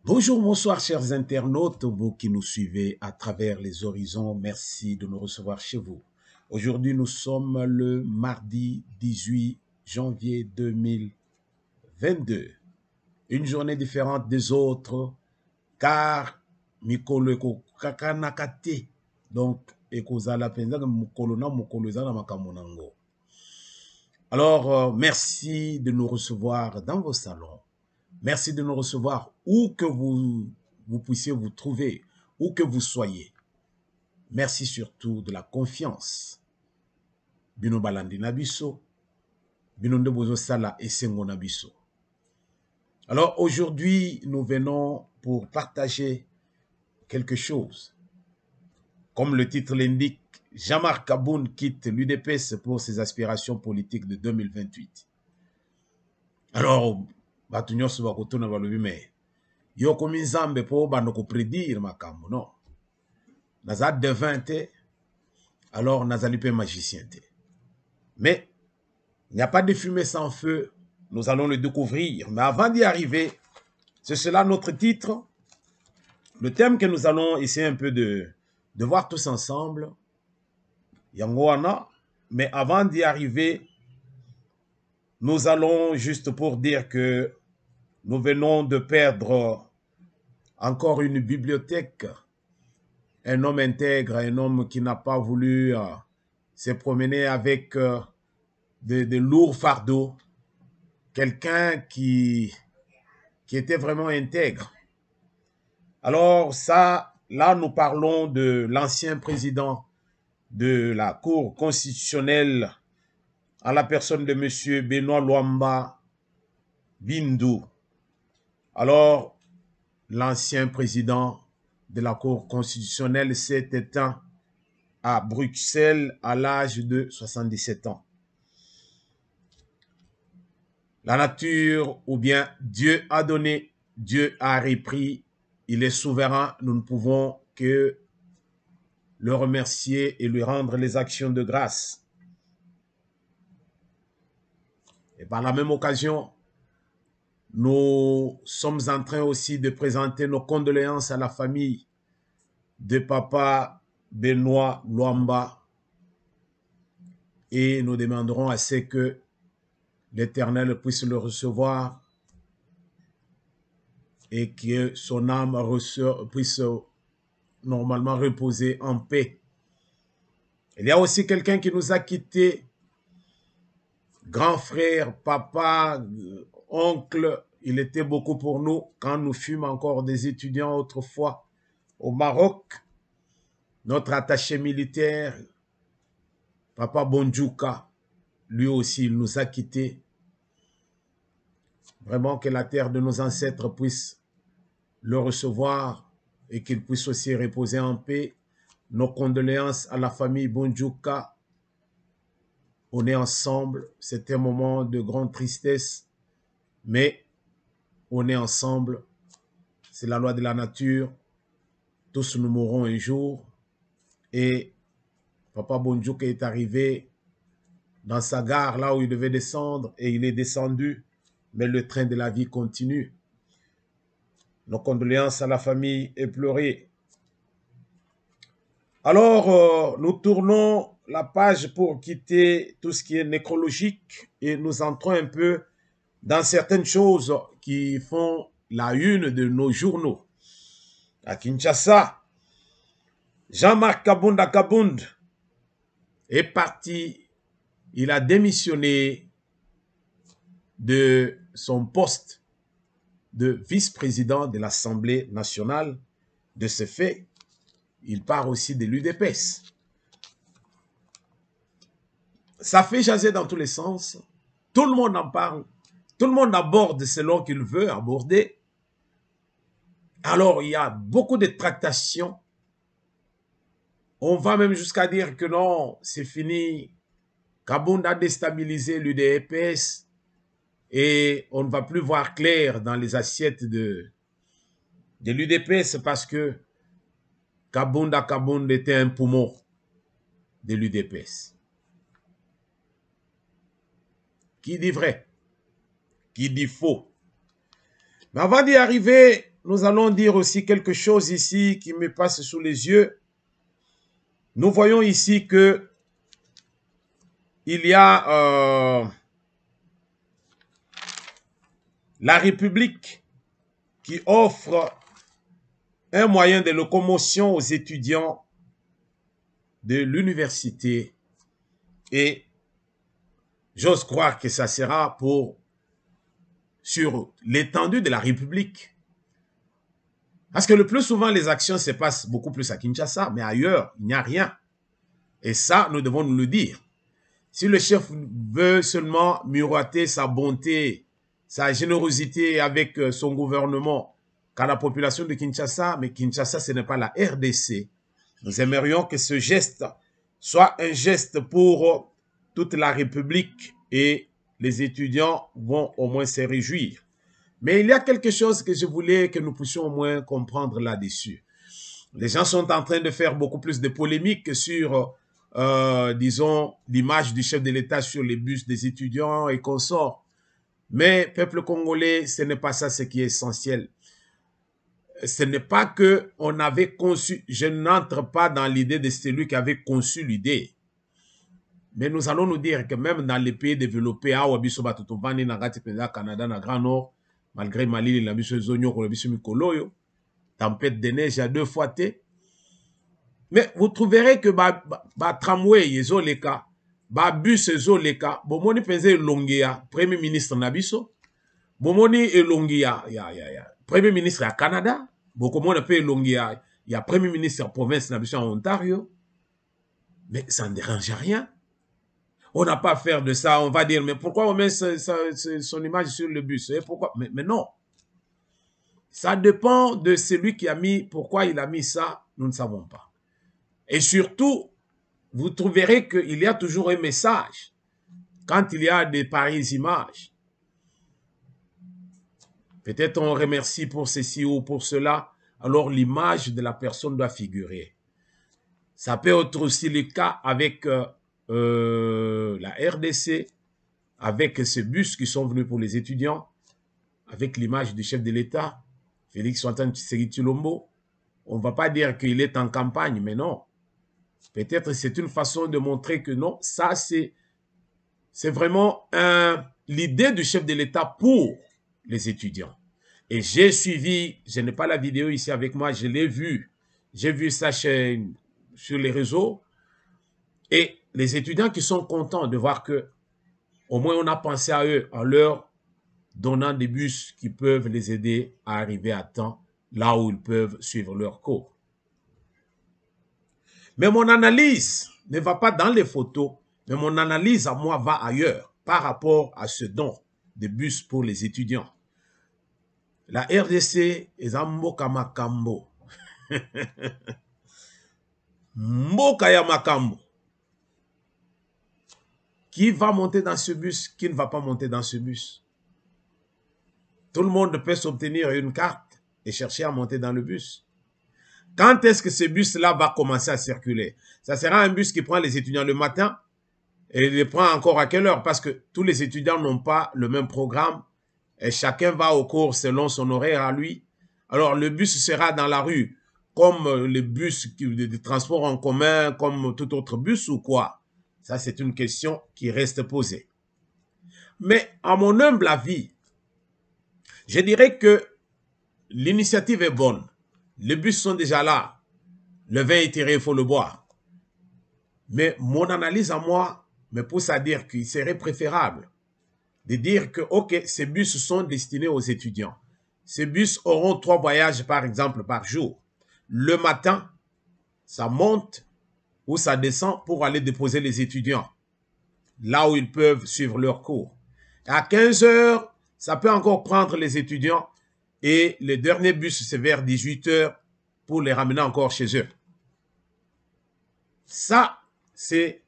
Bonjour, bonsoir chers internautes, vous qui nous suivez à travers les horizons, merci de nous recevoir chez vous. Aujourd'hui, nous sommes le mardi 18 janvier 2022. Une journée différente des autres, car Mikolo Kakanakate, donc Ekozala Penza Mukolona Mukolozana Makamonango. Alors, merci de nous recevoir dans vos salons. Merci de nous recevoir où que vous puissiez vous trouver, où que vous soyez. Merci surtout de la confiance. Bino balandi nabiso, bino ndebozo sala esengo nabiso. Alors aujourd'hui, nous venons pour partager quelque chose. Comme le titre l'indique, Jean-Marc Aboun quitte l'UDPS pour ses aspirations politiques de 2028. Alors, batunyo suba kutuna balobi me yoko minzambe po banoko prédire makambo non naza devin te alors nazali pe magicien te, mais il n'y a pas de fumée sans feu, nous allons le découvrir. Mais avant d'y arriver, c'est cela notre titre, le thème que nous allons essayer un peu de voir tous ensemble yangoana. Mais avant d'y arriver, nous allons juste pour dire que nous venons de perdre encore une bibliothèque, un homme intègre, un homme qui n'a pas voulu se promener avec de lourds fardeaux, quelqu'un qui était vraiment intègre. Alors ça, là nous parlons de l'ancien président de la Cour constitutionnelle à la personne de M. Benoît Luamba Bindou. Alors, l'ancien président de la Cour constitutionnelle s'est éteint à Bruxelles à l'âge de 77 ans. La nature ou bien Dieu a donné, Dieu a repris, il est souverain, nous ne pouvons que le remercier et lui rendre les actions de grâce. Et par la même occasion, nous sommes en train aussi de présenter nos condoléances à la famille de papa Benoît Luamba et nous demanderons à ce que l'Éternel puisse le recevoir et que son âme puisse normalement reposer en paix. Il y a aussi quelqu'un qui nous a quittés, grand frère, papa, oncle, il était beaucoup pour nous quand nous fûmes encore des étudiants autrefois au Maroc. Notre attaché militaire, papa Bondjouka, lui aussi, il nous a quittés. Vraiment que la terre de nos ancêtres puisse le recevoir et qu'il puisse aussi reposer en paix. Nos condoléances à la famille Bondjouka. On est ensemble, c'est un moment de grande tristesse, mais on est ensemble, c'est la loi de la nature, tous nous mourrons un jour, et papa Bondjouka est arrivé dans sa gare, là où il devait descendre, et il est descendu, mais le train de la vie continue. Nos condoléances à la famille éplorée. Alors, nous tournons la page pour quitter tout ce qui est nécrologique et nous entrons un peu dans certaines choses qui font la une de nos journaux. À Kinshasa, Jean-Marc Kabound est parti, il a démissionné de son poste de vice-président de l'Assemblée nationale. De ce fait, il part aussi de l'UDPS. Ça fait jaser dans tous les sens. Tout le monde en parle. Tout le monde aborde selon qu'il veut aborder. Alors, il y a beaucoup de tractations. On va même jusqu'à dire que non, c'est fini. Kabound a déstabilisé l'UDPS et on ne va plus voir clair dans les assiettes de l'UDPS parce que Kabound était un poumon de l'UDPS. Qui dit vrai? Qui dit faux? Mais avant d'y arriver, nous allons dire aussi quelque chose ici qui me passe sous les yeux. Nous voyons ici que il y a la République qui offre un moyen de locomotion aux étudiants de l'université et j'ose croire que ça sera sur l'étendue de la République. Parce que le plus souvent, les actions se passent beaucoup plus à Kinshasa, mais ailleurs, il n'y a rien. Et ça, nous devons nous le dire. Si le chef veut seulement miroiter sa bonté, sa générosité avec son gouvernement, qu'à la population de Kinshasa, mais Kinshasa, ce n'est pas la RDC. Nous aimerions que ce geste soit un geste pour toute la République et les étudiants vont au moins se réjouir. Mais il y a quelque chose que je voulais que nous puissions au moins comprendre là-dessus. Les gens sont en train de faire beaucoup plus de polémiques sur, disons, l'image du chef de l'État sur les bus des étudiants et consorts. Mais, peuple congolais, ce n'est pas ça ce qui est essentiel. Ce n'est pas qu'on avait conçu, je n'entre pas dans l'idée de celui qui avait conçu l'idée. Mais nous allons nous dire que même dans les pays développés, Canada, na Grand Nord, malgré Mali, la tempête de neige à 2 fois T. Mais vous trouverez que tramway, yezo leka, bus yezo leka, bomoni penze longia, premier ministre nabiso, bomoni longia, premier ministre à Canada, bokomona pe longia, il y a premier ministre à province nabiso en Ontario. Mais ça ne dérange rien. On n'a pas à faire de ça, on va dire, mais pourquoi on met son image sur le bus? Et pourquoi? Mais non. Ça dépend de celui qui a mis, pourquoi il a mis ça, nous ne savons pas. Et surtout, vous trouverez qu'il y a toujours un message quand il y a des pareilles images. Peut-être on remercie pour ceci ou pour cela, alors l'image de la personne doit figurer. Ça peut être aussi le cas avec la RDC, avec ces bus qui sont venus pour les étudiants, avec l'image du chef de l'État, Félix Antoine Tshisekedi Tshilombo. On ne va pas dire qu'il est en campagne, mais non. Peut-être c'est une façon de montrer que non, ça c'est vraiment l'idée du chef de l'État pour les étudiants. Et j'ai suivi, je n'ai pas la vidéo ici avec moi, je l'ai vu. J'ai vu ça sur les réseaux. Et les étudiants qui sont contents de voir que au moins on a pensé à eux en leur donnant des bus qui peuvent les aider à arriver à temps là où ils peuvent suivre leur cours. Mais mon analyse ne va pas dans les photos, mais mon analyse à moi va ailleurs par rapport à ce don de bus pour les étudiants. La RDC est en Mboka Makambo. Mboka ya Makambo. Qui va monter dans ce bus, qui ne va pas monter dans ce bus? Tout le monde peut s'obtenir une carte et chercher à monter dans le bus. Quand est-ce que ce bus-là va commencer à circuler? Ça sera un bus qui prend les étudiants le matin et les prend encore à quelle heure? Parce que tous les étudiants n'ont pas le même programme et chacun va au cours selon son horaire à lui. Alors le bus sera dans la rue comme les bus de transport en commun, comme tout autre bus ou quoi? Ça, c'est une question qui reste posée. Mais à mon humble avis, je dirais que l'initiative est bonne. Les bus sont déjà là. Le vin est tiré, il faut le boire. Mais mon analyse à moi me pousse à dire qu'il serait préférable de dire que, ok, ces bus sont destinés aux étudiants. ces bus auront 3 voyages, par exemple, par jour. Le matin, ça monte ou ça descend pour aller déposer les étudiants, là où ils peuvent suivre leurs cours. À 15 heures, ça peut encore prendre les étudiants et le dernier bus, c'est vers 18 heures pour les ramener encore chez eux. Ça, c'est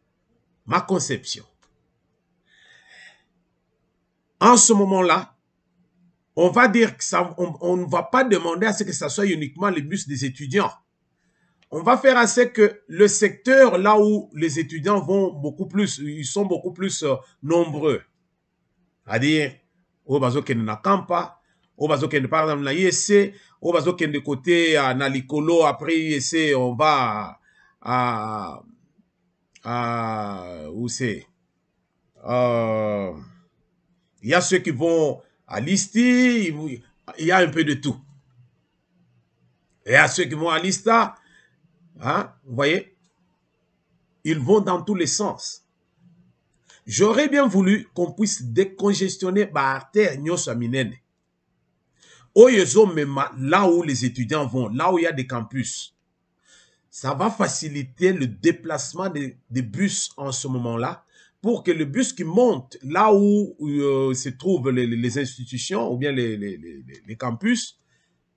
ma conception. En ce moment-là, on va dire que ça, on ne va pas demander à ce que ça soit uniquement les bus des étudiants. On va faire à ce que le secteur là où les étudiants vont beaucoup plus, ils sont beaucoup plus nombreux. C'est-à-dire, au bazokende na Kampa, au bazokende par exemple na IEC, au bazokende côté à Nalikolo, après IEC, on va où c'est? Il y a ceux qui vont à Listi, il y a un peu de tout. Il y a ceux qui vont à Lista, hein, vous voyez, ils vont dans tous les sens. J'aurais bien voulu qu'on puisse décongestionner l'artère Nyosaminene. Là où les étudiants vont, là où il y a des campus. Ça va faciliter le déplacement des bus en ce moment-là pour que le bus qui monte là où se trouvent les institutions ou bien les campus,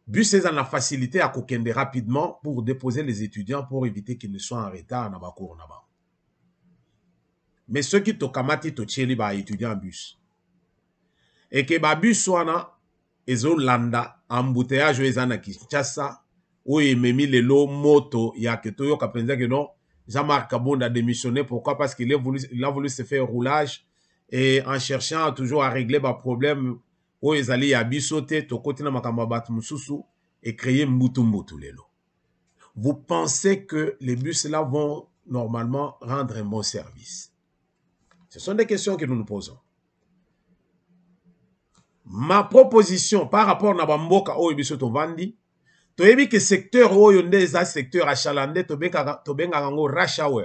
bus est dans la facilité à kokende rapidement pour déposer les étudiants pour éviter qu'ils ne soient en retard dans la cour. Mais ceux qui tokamati tocheli ba étudiants en bus. Et que ba bus soit ezo landa embouteillage ezana Kinshasa ou ememi lelo moto ya que toyo kapenza que non Jean-Marc Kabonde a démissionné. Pourquoi? Parce qu'il a voulu se faire roulage et en cherchant toujours à régler ba problème où ils allaient à bisoter to côté na makamba bat mususu et créer mbutu lelo. Vous pensez que les bus là vont normalement rendre un bon service? Ce sont des questions que nous nous posons. Ma proposition par rapport à Bamboka ou Ibisoto Vandi, tu as vu que secteur ou yonde secteur achalandé, tu benga rush hour.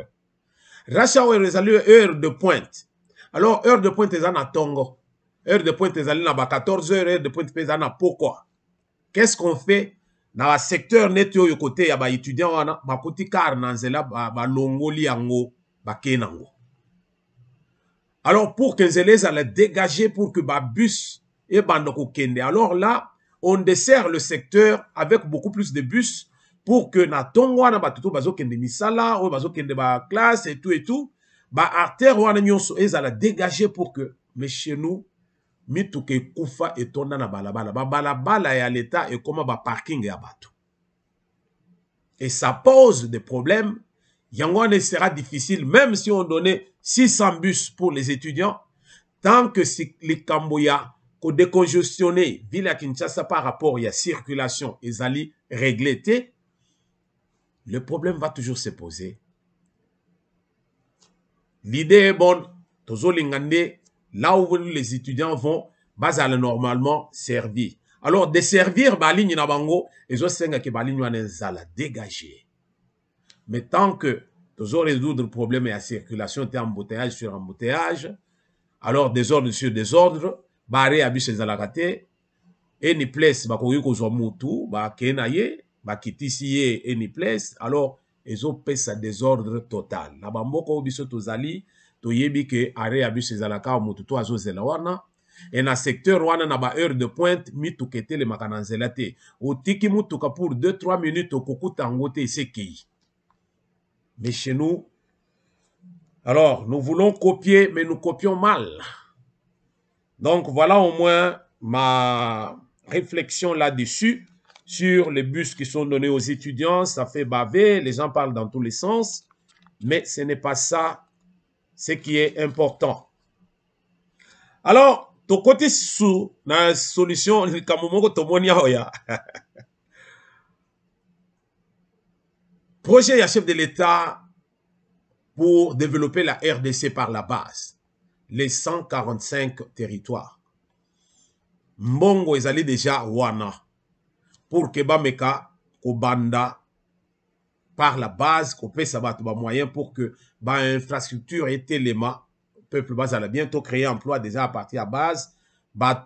Rush hour est heure de pointe. Alors, heure de pointe est à Tongo. Heure de pointe est à 14 heures, heure de pointe est à pourquoi? Qu'est-ce qu'on fait dans le secteur net yo côté ya ba étudiant wana ba koti car nanzela ba longoli yango ba kenango. Alors, pour que les allaient dégager pour que ba bus et bandoko kende. Alors là, on dessert le secteur avec beaucoup plus de bus pour que na tongo na batuto bazo kende misala ou bazo kende ba classe et tout ba artère wana nyonso ezala dégager pour que mais chez nous mituke kufa etonda na balabala ba balabala ya l'état et comment ba parking ya bato. Et ça pose des problèmes. Yango sera difficile même si on donnait 600 bus pour les étudiants tant que les Camboya ko décongestionner ville à Kinshasa par rapport à la circulation et zali réglé, le problème va toujours se poser. L'idée est bonne, là où les étudiants vont, basal normalement servir. Alors, de servir ba ligne na bango, et zo senga ke ba ligne wana zala dégager. Mais tant que tu résoudre le problème et la circulation, tu es embouteillage sur embouteillage, alors désordre sur désordre, barré à bus ezalakate, any place bakoki kozwa mutu, bakenaye, bakitisiye any place, alors ezopesa désordre total. Na bamboko biso tozali, toyebi ke arrêt à bus ezalaka mutu to azozela wana, et na secteur wana na ba heure de pointe, mitukete le makananzela te. Otiki mutuka pour 2-3 minutes okokuta ngote esekei. Mais chez nous, alors, nous voulons copier, mais nous copions mal. Donc, voilà au moins ma réflexion là-dessus, sur les bus qui sont donnés aux étudiants. Ça fait baver, les gens parlent dans tous les sens, mais ce n'est pas ça ce qui est important. Alors, ton côté sous la solution, projet ya chef de l'État pour développer la RDC par la base, les 145 territoires. Mbongo ezali déjà wana pour que bameka kobanda par la base, qu'on peut savoir ba moyen pour que ba infrastructure et téléma peuple base a bientôt créé emploi déjà à partir de base, ba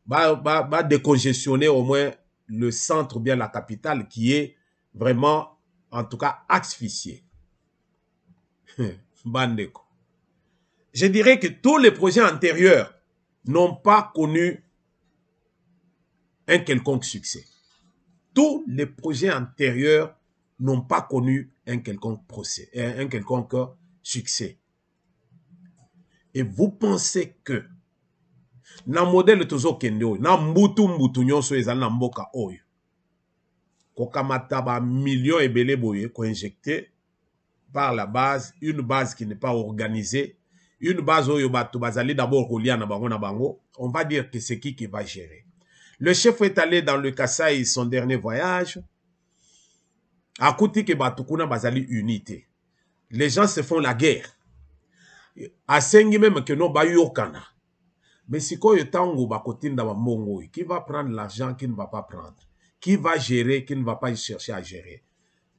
va décongestionner au moins le centre ou bien la capitale qui est vraiment, en tout cas, asphyxié. Bandeko. Je dirais que tous les projets antérieurs n'ont pas connu un quelconque succès. Tous les projets antérieurs n'ont pas connu un quelconque succès. Et vous pensez que na modèle tozo kende oyo, na mbutu nyonso ezali na mboka oyo, kokamata ba millions ebele boye ko injecté par la base, une base qui n'est pas organisée, une base oyo bato bazali d'abord kolia na bango, on va dire que c'est qui va gérer. Le chef est allé dans le Kasaï son dernier voyage. Akuti ke bato kuna bazali unité. Les gens se font la guerre. Asengi même que non ba yokana. Mais si koyo tango bakotinda ba mbongo, qui va prendre l'argent, qui ne va pas prendre? Qui va gérer, qui ne va pas chercher à gérer?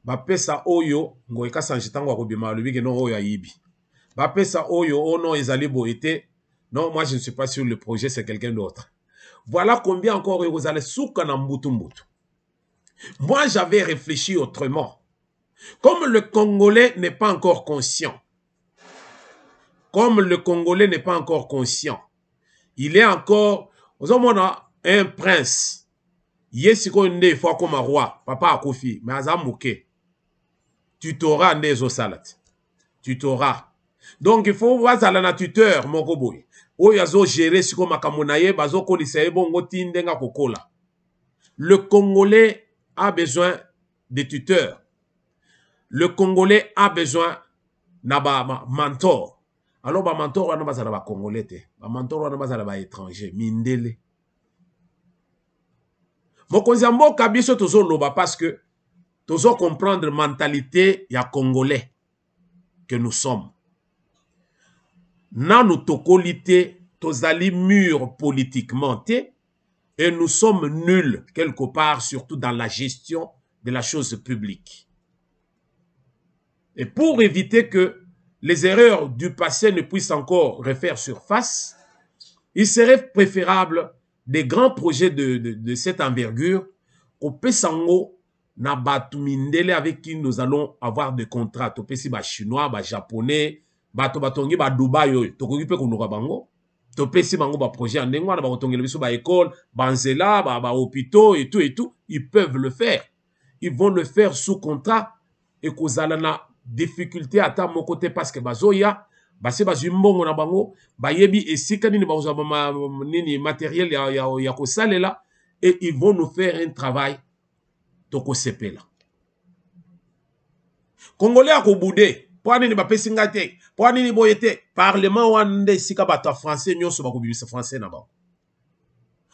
Bapesa oyo ngoyeka sanjitango akobima lobi ke non oyo ayibi. Bapesa oyo ono ezali boité. Non, moi je ne suis pas sur le projet, c'est quelqu'un d'autre. Voilà combien encore vous allez souka na mbutu. Moi, j'avais réfléchi autrement. Comme le Congolais n'est pas encore conscient, il est encore, on a un prince, yesiko nde fois comme un roi, papa akufi, mais azamouke, tu t'auras des osalat, tu t'auras. Donc il faut voir à la tuteur, mon koboy. O yazo gérer siko makamunaye, bazo kolisa bongo tindenga kokola. Le Congolais a besoin de tuteurs. Le Congolais a besoin d'un mentor. Alors, un mentor, on a besoin Congolais. Un mentor, on a besoin d'un étranger. Mindele. Mon konzambo kabiso tozo loba parce que tozo comprendre la mentalité ya Congolais que nous sommes. Nan nous tokolité, tozali mûr politiquement, et nous sommes nuls quelque part, surtout dans la gestion de la chose publique. Et pour éviter que les erreurs du passé ne puissent encore refaire surface, il serait préférable des grands projets de cette envergure au Pesango, na batumindele avec qui nous allons avoir des contrats. Topesi ba chinois, ba japonais, batongi ba Dubaï, tokokipe kunuka bango. Topesi bango ba projet en ndengwa na ba tongela biso ba école, banzela, ba hôpitaux et tout, ils peuvent le faire. Ils vont le faire sous contrat et kozalana difficulté à ta mon côté parce que bazoya base bazumbongo na bango bayebi esika nini bazo nini matériel ya kosalela et ils vont nous faire un travail toko sepela. Congolais a kobude po nini bapesi ngate po nini boyete parlement wande sika bato français nyonso bakobimisa français na ba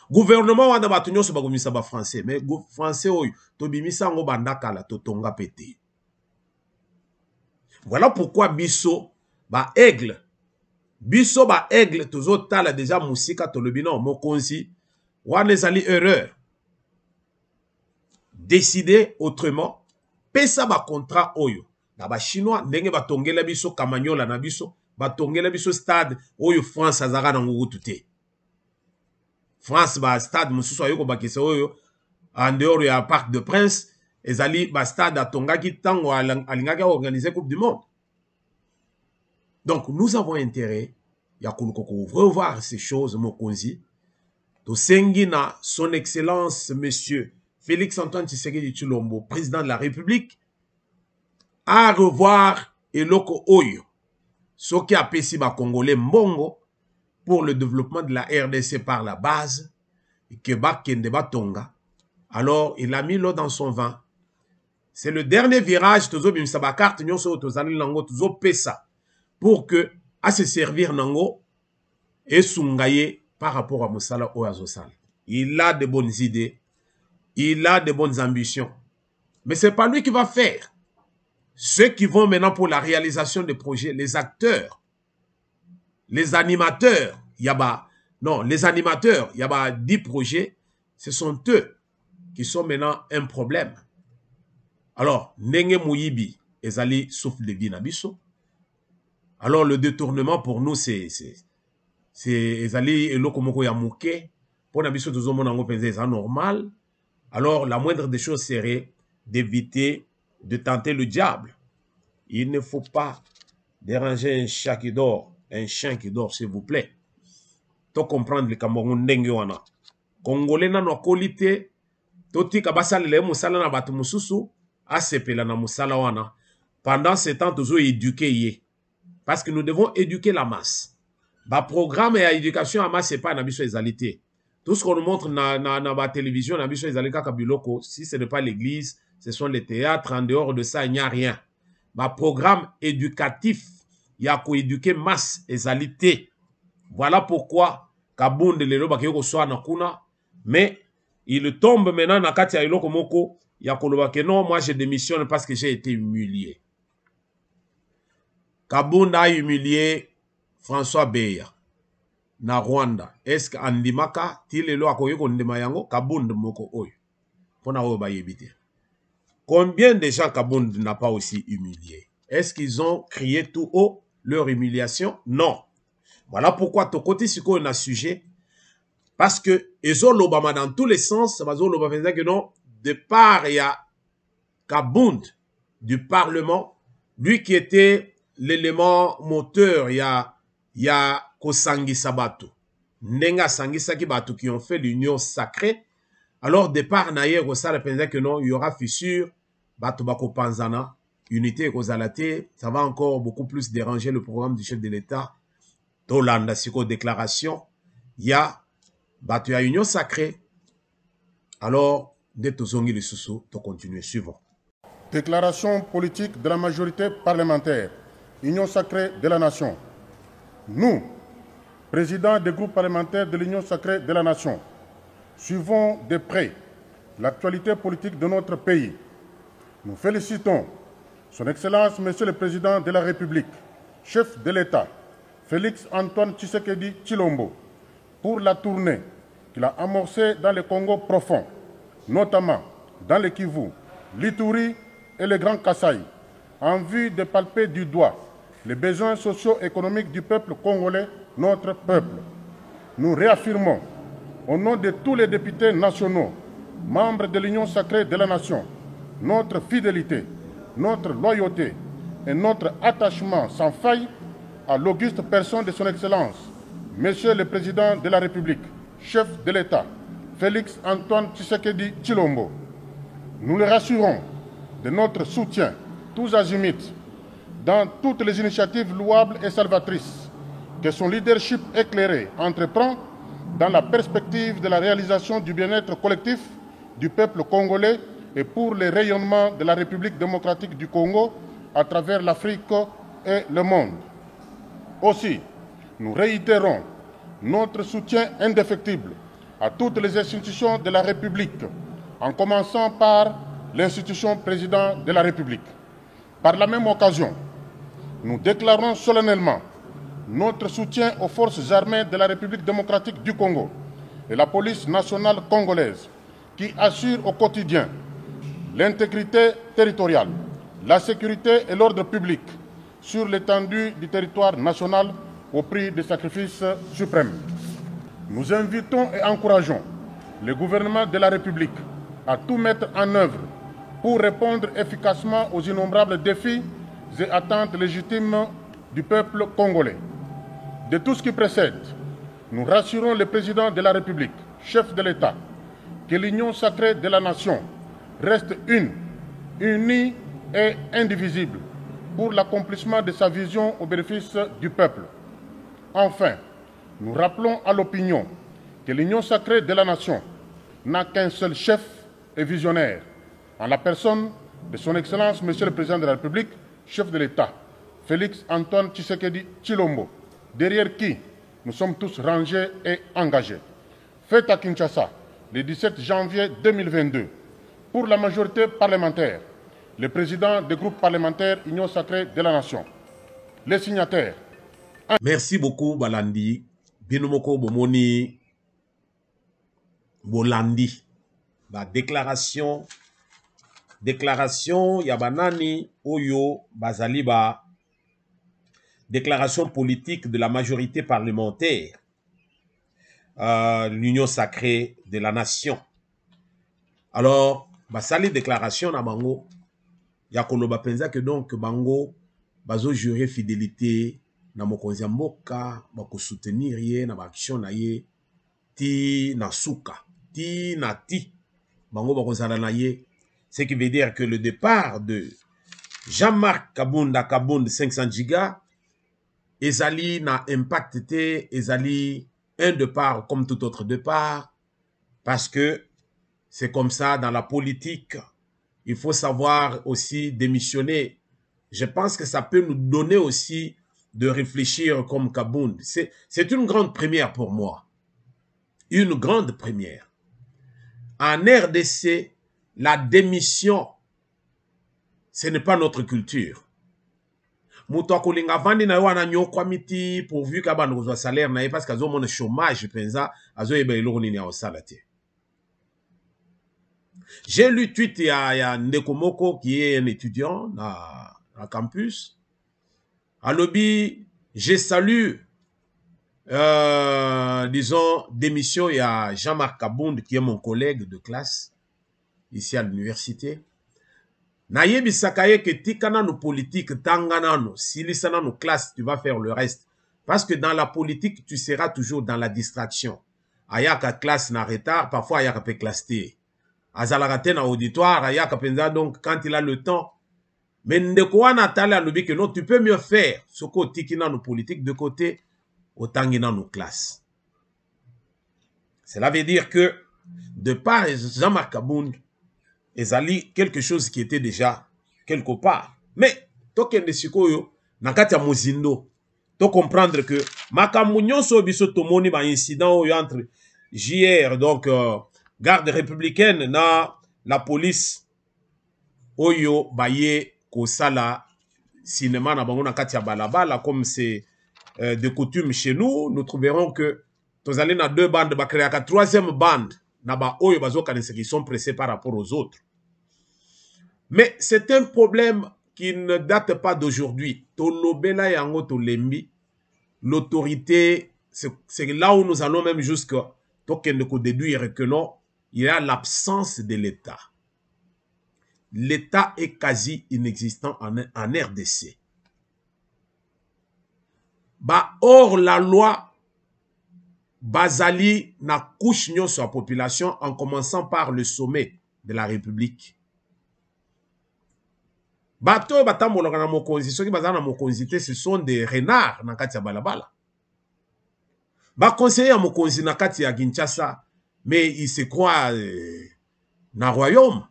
gouvernement wanda bato nyonso bakobimisa ba français mais français oyo to bimisa ngo bandakala to tonga pété. Voilà pourquoi biso ba aigle tozo tala déjà musika to lobino mokonzi wana ezali erreur. Décider autrement pesa ba contrat oyo na ba chinois ndenge batongela biso kamanyola na biso batongela biso stade oyo France azaka na ngutu te. France ba stade mususu ayoko bakisa oyo en dehors ya Parc de Prince ezali ba stade atongaki tango alingaki organiser Coupe du Monde. Donc nous avons intérêt ya kulukoko revoir ces choses mokonzi to sengina son excellence monsieur Félix Antoine Tshisekedi Tshilombo, président de la République, à revoir eloko oyo soki apesi ba Congolais mbongo pour le développement de la RDC par la base et que bakende batonga. Alors il a mis l'eau dans son vin. C'est le dernier virage tozo bimisa ba carte nyonso tozali nango tozo pesa pour que à se servir nango et sungaye par rapport à Moussala Oazosal. Il a de bonnes idées, il a de bonnes ambitions, mais c'est pas lui qui va faire. Ceux qui vont maintenant pour la réalisation des projets, les acteurs, les animateurs, les animateurs, il y a 10 projets, ce sont eux qui sont maintenant un problème. Alors, Nenge Mouyibi, ezali souffle de vie nabiso. Alors le détournement pour nous c'est ezali eloko moko ya muke Pour n'abisso tous c'est normal. Alors, la moindre des choses serait d'éviter de tenter le diable. Il ne faut pas déranger un chat qui dort, un chien qui dort, s'il vous plaît. To comprendre le Cameroun ndenge wana. Congolais na no qualité, toti kabasale le musala na batu mususu, asepela na musala wana. Pendant ce temps, toujours éduquer yé. Parce que nous devons éduquer la masse. Ba programme et éducation à masse, c'est pas nabiso ezalité. Tout ce qu'on nous montre na la télévision, nabiso ezalika kabiloko, si ce n'est pas l'église, ce sont les théâtres, en dehors de ça, il n'y a rien. Ma programme éducatif, il y a qu'à éduquer masse ezalité. Voilà pourquoi Kabunde lelo bakiyoko soa na kuna, mais il tombe maintenant na kati ya iloko moko, ya koloba que non, moi je démissionne parce que j'ai été humilié. Kabunde a humilié François Beya na Rwanda. Est-ce que andimaka ti lelo akoyeko ndima yango Kabunde moko oyo. Pona oyo ba yebite. Combien de gens Kabunde n'a pas aussi humilié? Est-ce qu'ils ont crié tout haut leur humiliation? Non. Voilà pourquoi ton côté siko on a sujet. Parce que ezolobama dans tous les sens, bazoloba faisait que non, de part il y a Kabunde du Parlement, lui qui était l'élément moteur, il y a Kosangisa Batu. Nenga Sangisa ki Batu qui ont fait l'union sacrée. Alors, départ naïe, Rosal pensait que non, il y aura fissure, Batu Bako Panzana, unité Kozalate, ça va encore beaucoup plus déranger le programme du chef de l'État. Tolanda Siko déclaration, il y a Batu ya union sacrée. Alors, dès Tozongi le Soussou, to continuer suivant. Déclaration politique de la majorité parlementaire, Union sacrée de la nation. Nous, présidents des groupes parlementaires de l'Union sacrée de la nation, suivons de près l'actualité politique de notre pays. Nous félicitons Son Excellence, Monsieur le Président de la République, chef de l'État, Félix Antoine Tshisekedi Tshilombo, pour la tournée qu'il a amorcée dans le Congo profond, notamment dans le Kivu, l'Ituri et le Grand Kasaï, en vue de palper du doigt les besoins socio-économiques du peuple congolais, notre peuple. Nous réaffirmons, au nom de tous les députés nationaux, membres de l'Union sacrée de la nation, notre fidélité, notre loyauté et notre attachement sans faille à l'auguste personne de son Excellence, Monsieur le Président de la République, chef de l'État, Félix Antoine Tshisekedi Tshilombo. Nous le rassurons de notre soutien, tous azimuts, dans toutes les initiatives louables et salvatrices que son leadership éclairé entreprend dans la perspective de la réalisation du bien-être collectif du peuple congolais et pour le rayonnement de la République démocratique du Congo à travers l'Afrique et le monde. Aussi, nous réitérons notre soutien indéfectible à toutes les institutions de la République, en commençant par l'institution président de la République. Par la même occasion, nous déclarons solennellement notre soutien aux forces armées de la République démocratique du Congo et la police nationale congolaise qui assurent au quotidien l'intégrité territoriale, la sécurité et l'ordre public sur l'étendue du territoire national au prix des sacrifices suprêmes. Nous invitons et encourageons le gouvernement de la République à tout mettre en œuvre pour répondre efficacement aux innombrables défis et attentes légitimes du peuple congolais. De tout ce qui précède, nous rassurons le président de la République, chef de l'État, que l'union sacrée de la nation reste unie et indivisible pour l'accomplissement de sa vision au bénéfice du peuple. Enfin, nous rappelons à l'opinion que l'union sacrée de la nation n'a qu'un seul chef et visionnaire, en la personne de son Excellence, Monsieur le Président de la République, chef de l'État, Félix Antoine Tshisekedi Tshilombo, derrière qui nous sommes tous rangés et engagés. Fête à Kinshasa, le 17 janvier 2022, pour la majorité parlementaire, le président des groupes parlementaires Union sacrée de la nation. Les signataires. Merci beaucoup, Balandi. Binomoko Bomoni Bolandi. Ba déclaration Yabanani Oyo Bazaliba. Déclaration politique de la majorité parlementaire. l'union sacrée de la nation. Alors, basali déclaration na bango, ya koloba penza que donc bango bazo jurer fidélité na mokonzi ya mboka, bako soutenir ye na ba action na ye ti na suka, ti na ti bango bako zala na ye. Ce qui veut dire que le départ de Jean-Marc Kabunda 500 giga ezali na impact te, ezali un départ comme tout autre départ, parce que c'est comme ça dans la politique. Il faut savoir aussi démissionner. Je pense que ça peut nous donner aussi de réfléchir comme Kabound. C'est une grande première pour moi. Une grande première. En RDC, la démission, ce n'est pas notre culture. Mutu akolinga vandi na yo ana nyokwa miti pourvu ka bana kozwa salaire na ye parce qu'azo mona chômage penza azo yeba eloko nini ya osala te. J'ai lu tweet ya Ndeko Moko qui est un étudiant à campus. À lobby, je salue disons démission il y a Jean-Marc Kabound qui est mon collègue de classe ici à l'université. Nayebi sakaye que tikana no politique tangana no silisana no classe tu vas faire le reste parce que dans la politique tu seras toujours dans la distraction. Ayaka classe na retard parfois ayaka pe classe té. Azalaka na auditoire ayaka penza donc quand il a le temps. Mais ndeko wana tala lobi que non tu peux mieux faire soko tikina no politique de côté otangina no classe. Cela veut dire que de par Jean-Marc Kabound ezali quelque chose qui était déjà quelque part. Mais tokende sikoyo nakati ya mozindo to comprendre que makambo nyonso biso tomoni ba incident entre JR donc garde républicaine na la police oyo baye kosala cinéma na bango nakati ya balabala comme c'est de coutume chez nous. Nous trouverons que tozali na deux bandes ba créer ka troisième bande na ba oyo bazo kanisa qui sont pressés par rapport aux autres. Mais c'est un problème qui ne date pas d'aujourd'hui. Tolobela yango tolembi, l'autorité, c'est là où nous allons même jusqu'à déduire que non, il y a l'absence de l'État. L'État est quasi inexistant en RDC. Or, la loi Bazali na couche sur la population en commençant par le sommet de la République. Bato batambolaka na mokonzi soki bazana na mokonzi te ce sont des renards na kati ya balabala. Ba conseiller ya mokonzi na kati ya Kinshasa mais il se croit na royaume.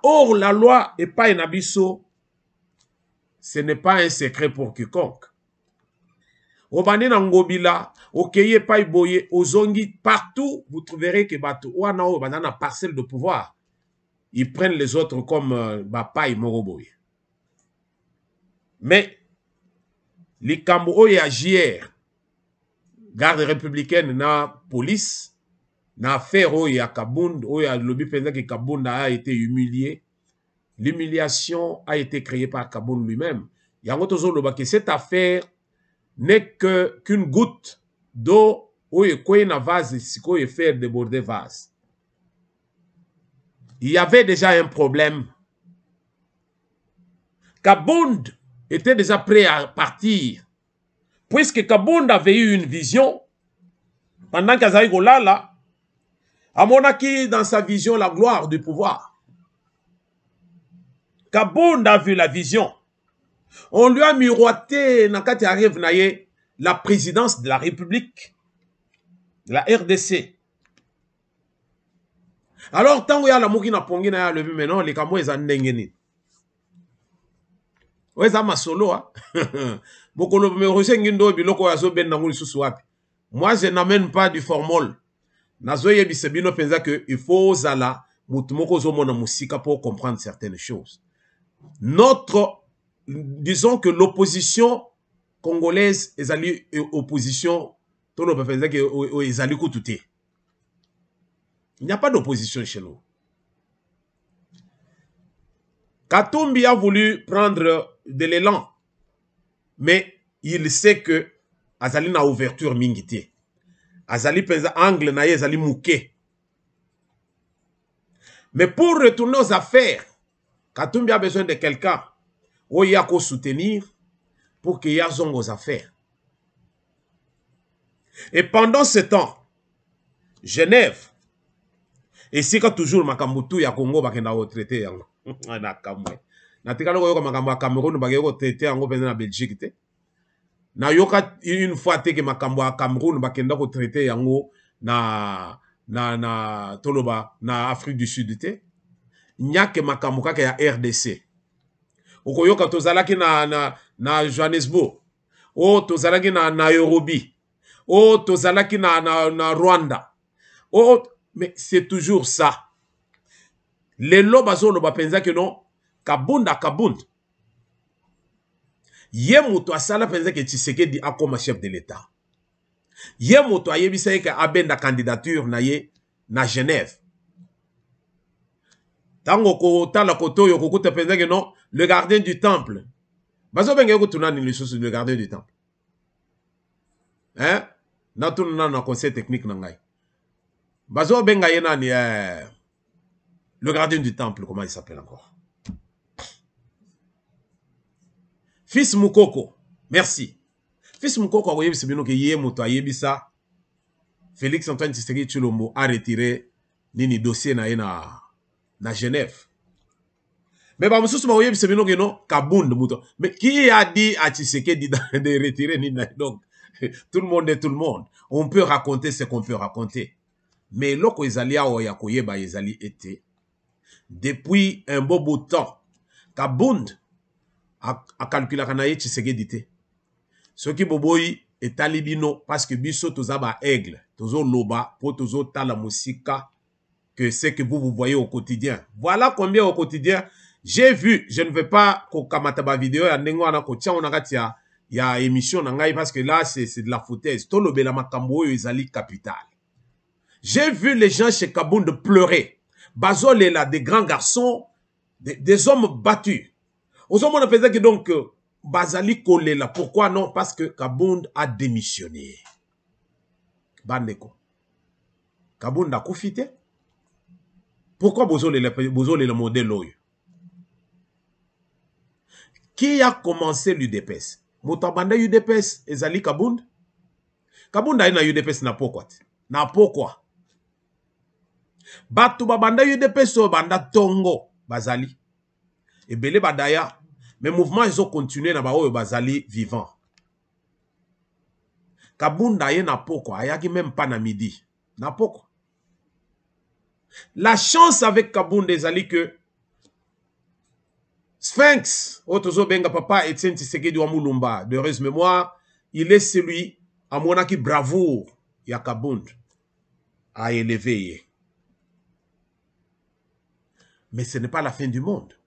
Or la loi est pas na biso, ce n'est pas un secret pour quiconque. Obane na ngobila, okeye pa iboye, ozongi partout vous trouverez que bato wana o banana parcelle de pouvoir. Ils prennent les autres comme Bapaï Moroboy. Mais, les Kambo et JR, garde républicaine, na police, na affaire et à Kabound, ou à lobby pendant que Kabound a été humilié. L'humiliation a été créée par Kabound lui-même. Yangotozo loba que cette affaire n'est qu'une goutte d'eau où il y a un vase, si il fait déborder vase. Il y avait déjà un problème. Kabound était déjà prêt à partir. Puisque Kabound avait eu une vision, pendant qu'Azaï Golala, a monaki dans sa vision la gloire du pouvoir. Kabound a vu la vision. On lui a miroité, Nakati arrive naye, la présidence de la République, de la RDC. Alors, tant que y a la mouki na pongi na ya levi maintenant, les kamo eza ndengeni. Oeza ma solo, hein. Bokolo me rosengi ndo biloko ya zo ben nangu lisusu wapi. Moi, je n'amène pas du formol. Nazo yebi sebino penza que il faut zala mutumoko zo mona musika pour comprendre certaines choses. Disons que l'opposition congolaise ezali opposition, tono penza que ezali kutute. Il n'y a pas d'opposition chez nous. Katumbi a voulu prendre de l'élan, mais il sait que azali na ouverture mingi te. Azali penza angle na ye azali mouké. Mais pour retourner aux affaires, Katumbi a besoin de quelqu'un où il y a qu'à soutenir pour qu'il y ait aux affaires. Et pendant ce temps, Genève, et si quand toujours Makambutu ya Congo bakenda retraité yango. Na kamwe. Na tikalo ko makambo ya Cameroun bakenda retraité yango penza na Belgique te. Na yoka une fois te que makambo ya Cameroun bakenda retraité yango na toloba na Afrique du Sud te. Nyake makambo kaka ya RDC. Okoyoka tozalaki na Johannesburg. O tozalaki na Nairobi. O tozalaki na Rwanda. Oh, mais c'est toujours ça. Les lobazo loba penza que non, kabunda. Ye moto asala penza que Tshisekedi a comme chef de l'État. Ye moto ayebisa que abenda candidature na ye na Genève. Tango ko tala koto yo ko te penza que non, le gardien du temple. Bazo benga ko tunani le gardien du temple. Hein? Na tunana na conseil technique na ngai. Bazo benga yena ni le gardien du temple, comment il s'appelle encore? Fils Moukoko, merci. Fils Moukoko a yebisa bino ke ye moto ayebisa Félix Antoine Tshisekedi Tshilombo a retiré nini dossier na ye na Genève. Mais ba mususu ba yebisa bino ke non Kabund moto. Mais qui a dit à Tshisekedi de retirer nini donc tout le monde est tout le monde. On peut raconter ce qu'on peut raconter. Mais loko ezali awo ya koyeba ezali été depuis un beau bout de temps Kabund a calculé kana ye Tshisekedi te. Ce qui boboyi est talibino parce que biso tozaba aigle, tozo loba pour tozo tala musika que c'est que vous voyez au quotidien. Voilà combien au quotidien j'ai vu, je ne veux pas ko kamata ba vidéo ya ndengo ana ko tia onakati ya émission na ngai parce que là c'est de la foutaise. To lobela makambo oyo ezali capital. J'ai vu les gens chez Kabund pleurer. Bazol est là, des grands garçons, des hommes battus. Aux hommes, on a fait que donc, Bazali collé là. Pourquoi non? Parce que Kabund a démissionné. Bandeko. Kabund a confité. Pourquoi Bozol est le modèle oyo? Qui a commencé l'UDPS? Motabanda UDPS, Ezali Kabund? Kabund a eu UDPS na pourquoi? Na pourquoi? Batu babanda UDPS so banda tongo bazali. Et belé badaya. Mais mouvement ils ont continué na baoyo bazali vivant. Kabunda ye na poko. Ayaki même pas na midi. Na poko. La chance avec Kabunda ezali que Sphinx, otozo benga papa Etienne Tshisekedi wa Mulumba, de heureuse mémoire, il est celui à monaki bravoure ya Kabunda a élevé. Mais ce n'est pas la fin du monde.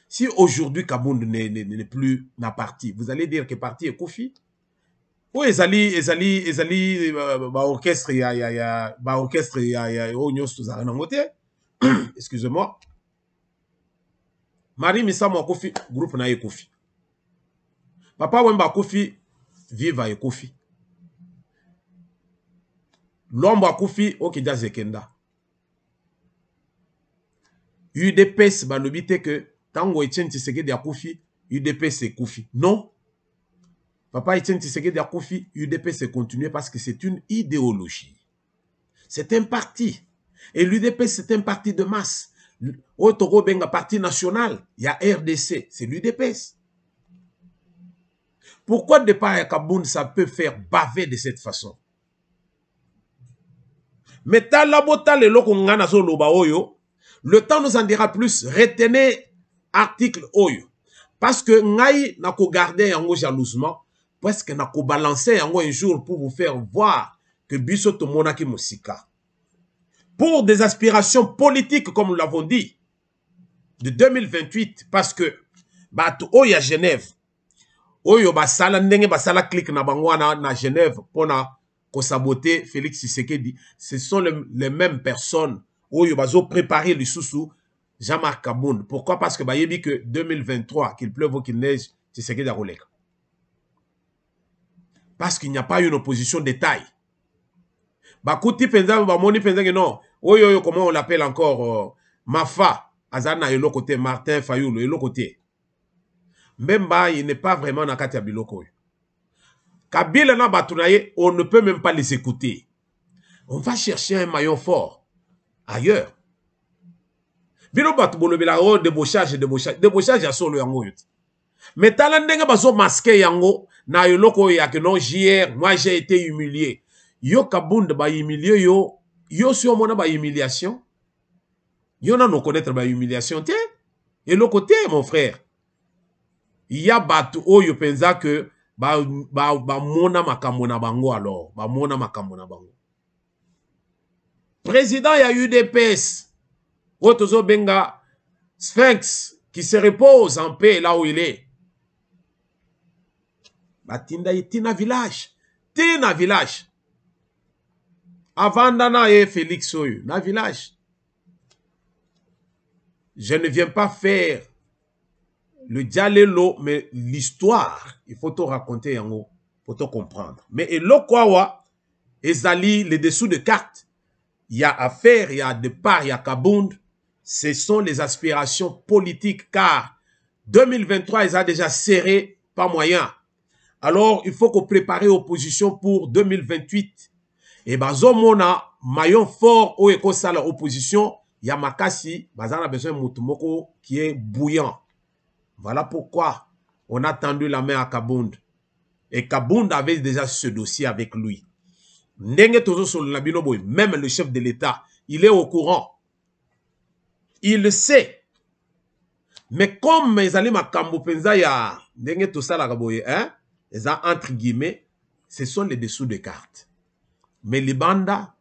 Si aujourd'hui Kabund n'est plus na parti, vous allez dire que parti est Kofi. Oui, ezali orchestre excusez-moi. Marie Misamo Kofi groupe na Kofi. Papa Wemba Kofi viva et Kofi. L'ombre à Kofi okida zekenda. UDPS balobite que tango Etienne Tshisekedi a Koufi, UDPS c'est Koufi. Non. Papa Etienne Tshisekedi a Koufi, UDPS c'est continué parce que c'est une idéologie. C'est un parti. Et l'UDPS c'est un parti de masse. Otoro benga parti national, il y a RDC, c'est l'UDPS. Pourquoi de part à Kabund ça peut faire baver de cette façon? Mais talabota le loko ngana zo loba oyo. Le temps nous en dira plus. Retenez article oyo. Parce que ngai n'a ko garder yango jalousement. Parce que n'a ko balancer yango un jour pour vous faire voir que biso to monaki musika. Pour des aspirations politiques, comme nous l'avons dit, de 2028, parce que bato oyo à Genève, oyo basala ndenge basala clic na bangwana na Genève pour na ko saboter Félix Tshisekedi, ce sont les mêmes personnes. Oyo bazo préparer le sous Jean-Marc Kabund. Pourquoi? Parce que bayebi que 2023, qu'il pleuve ou qu'il neige, Tshisekedi a roleka. Parce qu'il n'y a pas une opposition de taille. Bakuti penza, bamoni penza que non. Oyo, comment on l'appelle encore? Mafa, Azana et l'autre côté, Martin Fayoulou et l'autre côté. Même il n'est pas vraiment dans Katia Biloko. Kabila na Batunaye, on ne peut même pas les écouter. On va chercher un maillon fort ailleurs. Bilo Batubolo Bilao, débauchage, débauchage à solo yango. Mais talandenge bazo masqué yango, na yoloko ya que non, JR, moi j'ai été humilié. Yo Kabund ba humilié yo sur mona ba humiliation. Yo na no connaître ba humiliation, tiens. Et l'autre côté, mon frère. Il y a batu oyo penza que ba mona makambo na bango alors, ba mona makambo na bango. Président, il y a eu des UDPS. Otozo Benga Sphinx qui se repose en paix là où il est. Batinda tina village. Tina village. Avant d'ana et Félix Oyo, na village. Je ne viens pas faire le dialélo, mais l'histoire, il faut te raconter en haut, pour te comprendre. Mais et l'okwawa, ezali, les dessous de cartes, il y a affaire, il y a départ, il y a Kabound. Ce sont les aspirations politiques, car 2023, ils ont déjà serré, pas moyen. Alors, il faut qu'on prépare l'opposition pour 2028. Et bazomona, maillon fort, au éco la opposition, Yamakasi, bazana besoin de Moutumoko qui est bouillant. Voilà pourquoi on a tendu la main à Kabound. Et Kabound avait déjà ce dossier avec lui. Même le chef de l'État, il est au courant. Il le sait. Mais comme ils allaient ma kambopenza ya ndenge tout ça la gaboye, hein, entre guillemets, ce sont les dessous de cartes. Mais les bandas,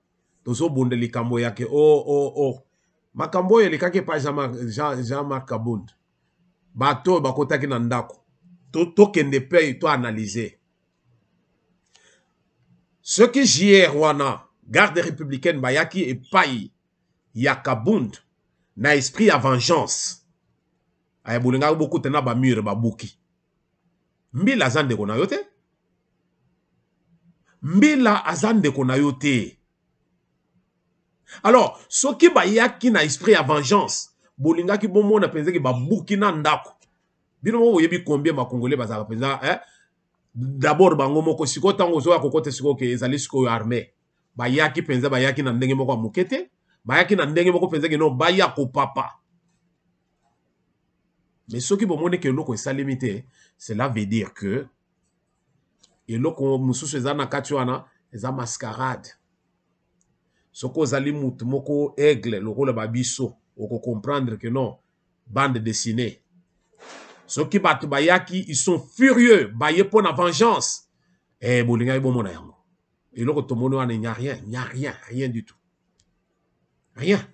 tozo bonde li kamboya ke oh makamboye li kake pa Jean-Marc Kabound. Bato bakota ki nandako. To kende pe to analyser. Ce qui JR wana garde républicaine bayaki et payi ya Kabound na esprit à vengeance. Aya bulinga beaucoup tena ba mur ba buki. Mbila azande kona yote. Mbila azande kona yote. Alors, ce qui bayaki na esprit à vengeance, bolinga ki bomo na penze ki ba buki na ndako. Bino mo yebi combien ba congolais bazaka penza d'abord bango moko siko tango zo akokote siko ke ezali siko armée. Bayaki penza bayaki na ndenge moko mukete, bayaki na ndenge moko penza ke non baya ko papa. Mais ce qui bomone ke loko esalimité, cela veut dire que et loko mususu ezana katuana eza mascarade. Soko zali mutu moko aigle lokola babiso oko comprendre que non bande dessinée. Ceux qui battent bayaki, ils sont furieux. Baye pour la vengeance. Eh, bolinga ibo mona yango. Et là, tout le monde il n'y a rien du tout. Rien.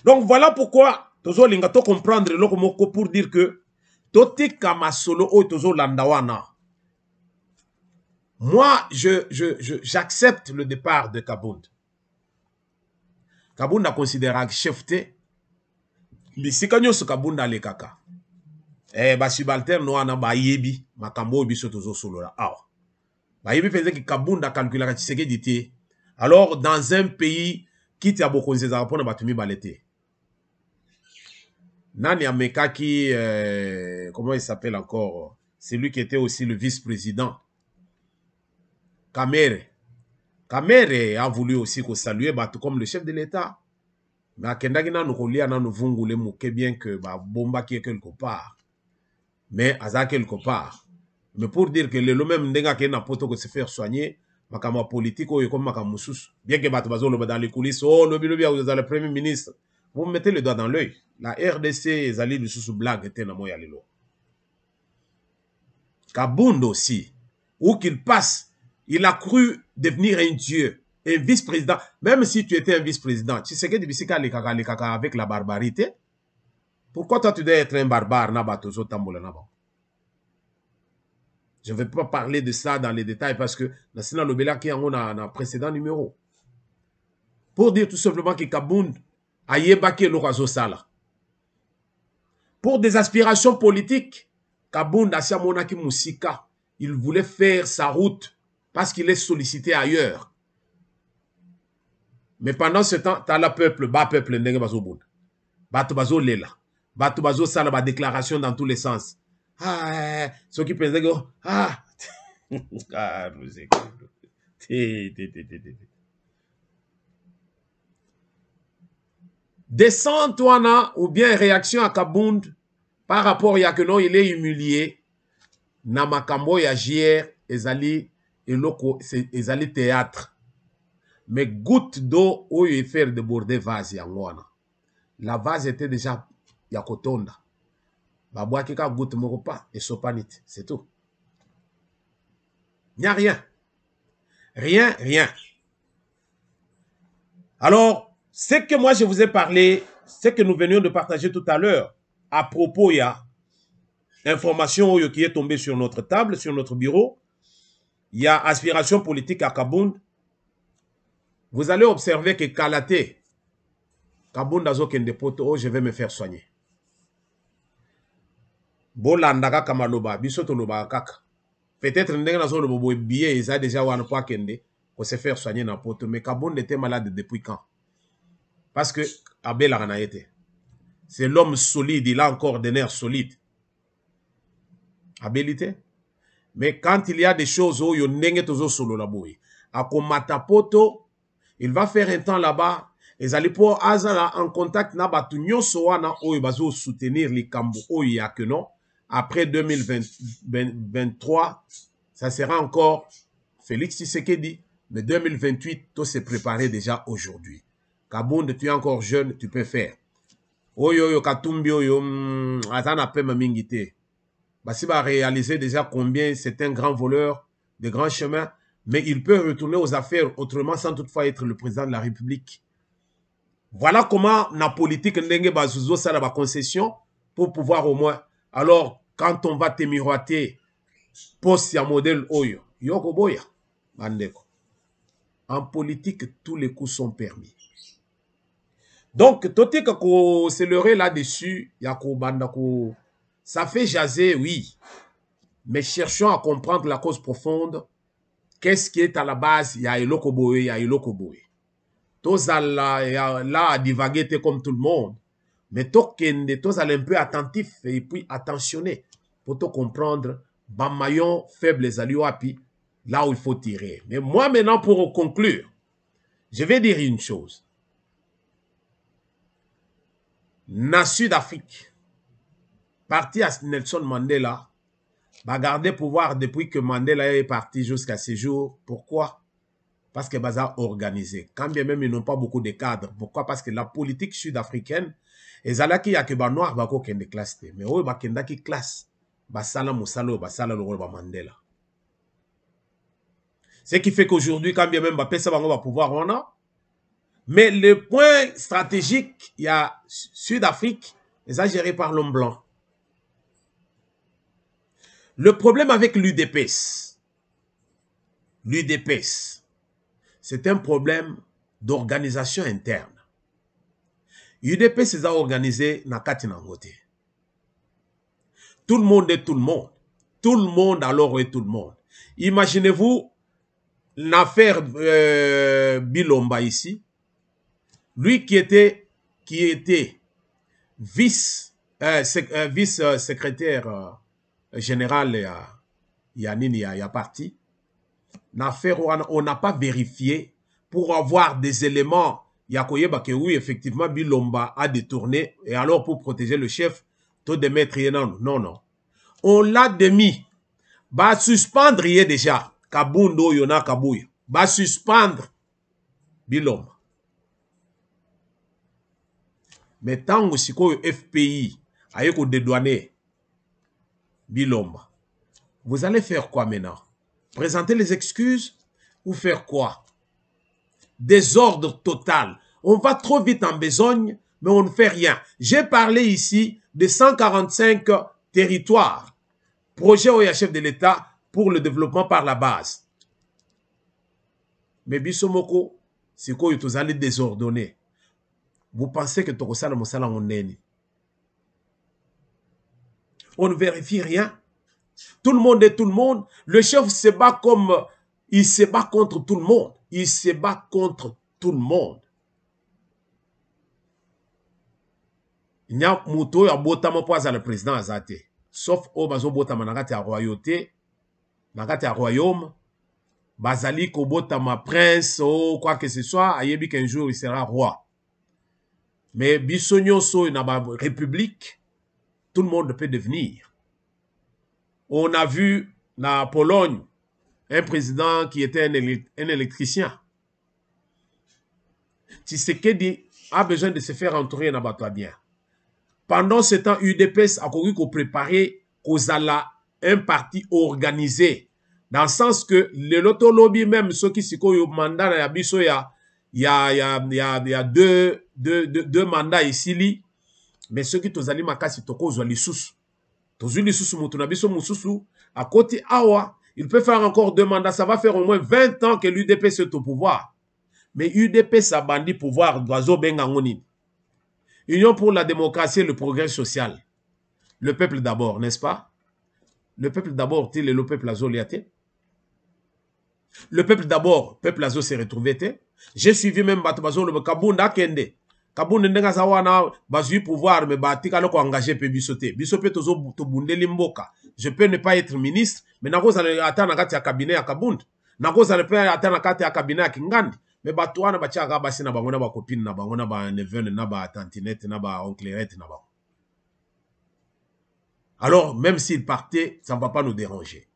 Donc voilà pourquoi, tozo linga to comprendre loko moko pour dire que, toti kama solo o tozo landawana. Moi, j'accepte le départ de Kabound. Kabound a considéré chefté. Bisika nyoso Kabunda le kaka. Ba subalterne no ana ba yebi makambo biso tozo solo la. Ba yebi faisait que Kabunda calcula ka Tshisekedi dité. Alors dans un pays qui t'a beaucoup de rapports na batumi balete. Nani Ameka qui comment il s'appelle encore? C'est lui qui était aussi le vice-président. Kamere a voulu aussi qu'on salue tout comme le chef de l'État. Mais à Kendagina, nous relions à nous vungule mouke bien que bomba qui est quelque part. Mais à quelque part. Mais pour dire que le même n'enga qui n'a pas que se faire soigner, makama politique ou comme makamoussous. Bien que Batbazo dans les coulisses, oh, le premier ministre. Vous mettez le doigt dans l'œil. La RDC, les alliés du sous blague étaient dans moya lilo. Kabound aussi, où qu'il passe, il a cru devenir un dieu. Un vice-président, même si tu étais un vice-président, tu sais que tu sais avec la barbarité. Pourquoi toi tu dois être un barbare? Je ne vais pas parler de ça dans les détails parce que dans le précédent numéro. Pour dire tout simplement que Kabound a yébaki l'orazo sala. Pour des aspirations politiques, Kabound a siamonaki musika. il voulait faire sa route parce qu'il est sollicité ailleurs. Mais pendant ce temps, tu as le peuple, bas peuple, ndenge bazo boun. Bato bazo lela. Bato bazo sala ba déclaration dans tous les sens. Ah, ceux qui pensent que, ah, ah, descente wana ou bien réaction à Kabound par rapport à que non, il est humilié. Na makambo ya JR ezali eloko ezali théâtre. Mais goutte d'eau où il fait déborder vase yango wana. La vase était déjà yakotonda. Babwa kika goutte moko pas et sopanite, c'est tout. Il n'y a rien. Rien, rien. Alors, ce que moi je vous ai parlé, ce que nous venions de partager tout à l'heure, à propos, il y a information qui est tombée sur notre table, sur notre bureau, il y a aspiration politique à Kabound. Vous allez observer que Kalate, Kabound azo kende poto, oh, je vais me faire soigner. Bolandaka kamaloba, bisoto loba kaka. Peut-être ndenge nazo le bobo billet, ils a déjà wana po kende, pour se faire soigner dans poto, mais Kabound était malade depuis quand? Parce que Abel a été. C'est l'homme solide, il a encore des nerfs solides. Habilité. Mais quand il y a des choses où il y a des solo la boue, à Matapoto, il va faire un temps là-bas, et ils pour Azala en contact na batu nyoso wana où il va soutenir les Kambo où il y a que non. Après 2023, ça sera encore Félix Tshisekedi, mais 2028, tout s'est préparé déjà aujourd'hui. Kabound, tu es encore jeune, tu peux faire. Oyo Katumbi oyo atana pe mamingite. Bassi va réaliser déjà combien c'est un grand voleur de grands chemins, mais il peut retourner aux affaires autrement sans toutefois être le président de la République. Voilà comment la politique ndenge bazuzo ça la concession pour pouvoir au moins. Alors quand on va te miroiter poste ya modèle oyo yoko boya bandeko. En politique tous les coups sont permis. Donc toté ko se leurrer là-dessus yako bandako. Ça fait jaser, oui. Mais cherchons à comprendre la cause profonde. Qu'est-ce qui est à la base? Il y a Elokoboé, il y a Elokoboé. Tous là à divaguer comme tout le monde. Mais tous un peu attentifs et puis attentionnés pour te comprendre. Bamaillon faible les alioapi, là où il faut tirer. Mais moi maintenant pour conclure, je vais dire une chose. Na Sud-Afrique, parti à Nelson Mandela, va garder pouvoir depuis que Mandela est parti jusqu'à ce jour. Pourquoi? Parce que Baza organisé. Quand bien même ils n'ont pas beaucoup de cadres. Pourquoi? Parce que la politique sud-africaine, et Zalaki y a que ba noir bako kende classe. Mais oui, ba kenda ki classe. Basala Moussalo, basala le rôle ba Mandela. Ce qui fait qu'aujourd'hui, quand bien même Bapesa Bango va pouvoir, on a. Mais le point stratégique, il y a Sud-Afrique, ils ont géré par l'homme blanc. Le problème avec l'UDPS, c'est un problème d'organisation interne. L'UDPS est organisé dans Kati Nangote. Tout le monde est tout le monde. Tout le monde alors est tout le monde. Imaginez-vous l'affaire Bilomba ici. Lui qui était vice-secrétaire général il y a parti. L'affaire, on n'a pas vérifié pour avoir des éléments. Il y a que oui, effectivement, Bilomba a détourné. Et alors, pour protéger le chef, tout de mettre, non. On l'a démis. Va suspendre déjà. Kabundo Yona Kabouya. Va suspendre Bilomba. Mais tant que le FPI a dédouané Bilomba, vous allez faire quoi maintenant? Présenter les excuses ou faire quoi? Désordre total. On va trop vite en besogne, mais on ne fait rien. J'ai parlé ici de 145 territoires. Projet au chef de l'État pour le développement par la base. Mais Bissomoko, c'est quoi vous allez désordonner? Vous pensez que on ne vérifie rien. Tout le monde est tout le monde. Le chef se bat comme... Il se bat contre tout le monde. Il se bat contre tout le monde. Il y a Mouto, il y a Botama pour le président Azate. Sauf au Bazo Botama Nagati à royauté, Nagati à royaume, Bazali Kobotama prince ou quoi que ce soit, Ayebi qu'un jour il sera roi. Mais Bissonio so une république, tout le monde peut devenir. On a vu la Pologne un président qui était un électricien. Tshisekedi a besoin de se faire entourer dans le bien. Pendant ce temps, UDPS a couru qu'on préparait un parti organisé. Dans le sens que le loto lobby même, ceux qui se ont mandat, il y a deux mandats ici. Mais ceux qui ont makasi toko les sous. Tozu les sous mutunabiso mususu. À côté awa, il peut faire encore 2 mandats. Ça va faire au moins 20 ans que l'UDPS est au pouvoir. Mais UDPS a bandi pouvoir d'oiseau bengangoni. Union pour la démocratie et le progrès social. Le peuple d'abord, n'est-ce pas? Le peuple d'abord, le peuple azoliate. Le peuple d'abord, peuple azo s'est retrouvé. J'ai suivi même Batubazo le Kabunda Kende. Kabunda Ndenga Zawana, Bazui pouvoir, mais Batika loko engagé pe bisote. Bisope tozo to bundeli mboka. Je peux ne pas être ministre, mais nako zale ata na kati ya cabinet ya Kabund. Nako zale pe ata na kati ya cabinet ya Kingandi. Mais Batuana Bachaka Basi na bango na ba copine na bango na ba neveu na ba tantinette na ba onclerette na ba. Alors, même s'il partait, ça ne va pas nous déranger.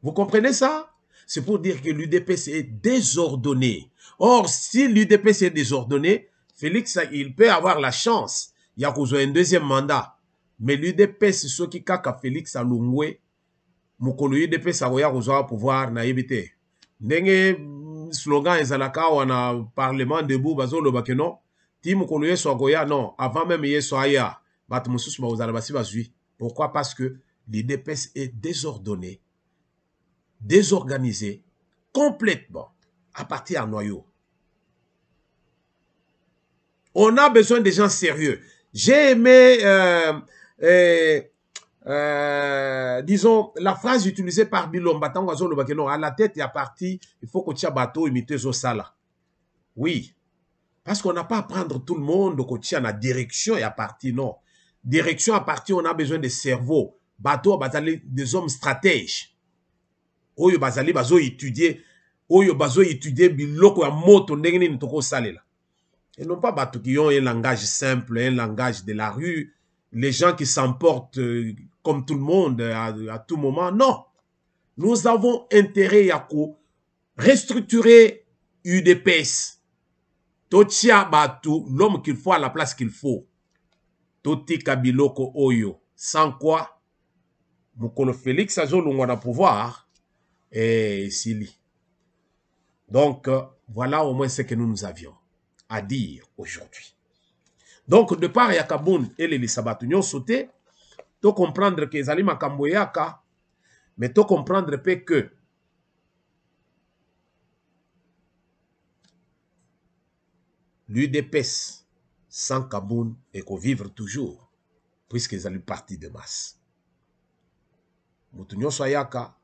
Vous comprenez ça? C'est pour dire que l'UDPS est désordonné. Or, si l'UDPS est désordonné, Félix, il peut avoir la chance. Il y a un deuxième mandat. Mais l'UDPS, ce qui kaka Félix a l'ungwe, mukolo UDPS a un pouvoir na yebite. Ndenge slogan ezalaka wana parlement debout bazo lo bakeno. Ti mukolo yeso agoya non, avant même yeso aya. Pourquoi? Parce que l'UDPS est désordonné, désorganisé, complètement, à partir à noyau. On a besoin de gens sérieux. J'ai aimé, disons, la phrase utilisée par Bilomba, à la tête et à partir, il faut que tu aies bateau imiter Zosala. Oui, parce qu'on n'a pas à prendre tout le monde, que tu aies la direction et à partir, non. Direction à partir, on a besoin de cerveau. Bateau, des hommes stratèges. Oyo bazali bazo étudier, biloko ya moto ndenge ni toko salela. Et non pas bateau qui ont un langage simple, un langage de la rue, les gens qui s'emportent comme tout le monde à tout moment. Non. Nous avons intérêt à restructurer UDPS. Totia batou, l'homme qu'il faut à la place qu'il faut. Toti kabiloko oyo. Sans quoi, Mukolo Félix a na pouvoir et Sili. Donc, voilà au moins ce que nous avions à dire aujourd'hui. Donc, de part Yakaboun et les Sabatunions sauté, tu comprendre que Zali Makamboyaka, mais tu comprendre que l'UDPS sans Kaboun et qu'on vivre toujours, puisqu'ils allaient partir de masse. Moutounyo soyaka,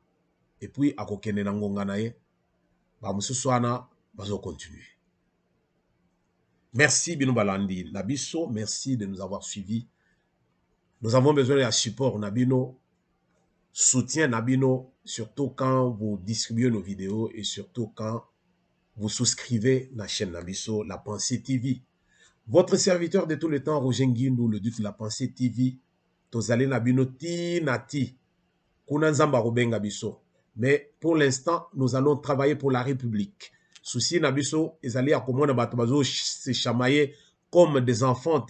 et puis à kokene nangonganaye, ba mususuana, bazo continuer. Merci Bino Balandi Nabiso, merci de nous avoir suivis. Nous avons besoin de support Nabino, soutien Nabino, surtout quand vous distribuez nos vidéos et surtout quand vous souscrivez à la chaîne Nabiso, La Pensée TV. Votre serviteur de tout le temps, Roger Nguindou, le duc de La Pensée TV, Tozale Nabino Ti Nati, Kunanzamba Robenga Biso. Mais pour l'instant, nous allons travailler pour la République. Souci Nabiso, ils allaient à comment Batobazo se chamailler comme des enfants.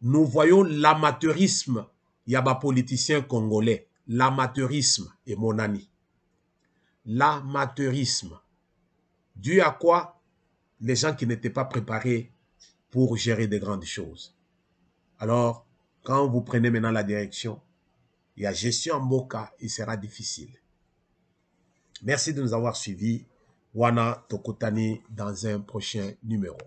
Nous voyons l'amateurisme. Il y a des politiciens congolais. L'amateurisme est mon ami. L'amateurisme. Dû à quoi? Les gens qui n'étaient pas préparés pour gérer de grandes choses. Alors, quand vous prenez maintenant la direction, il y a gestion en Boka, il sera difficile. Merci de nous avoir suivis. Wana Tokotani dans un prochain numéro.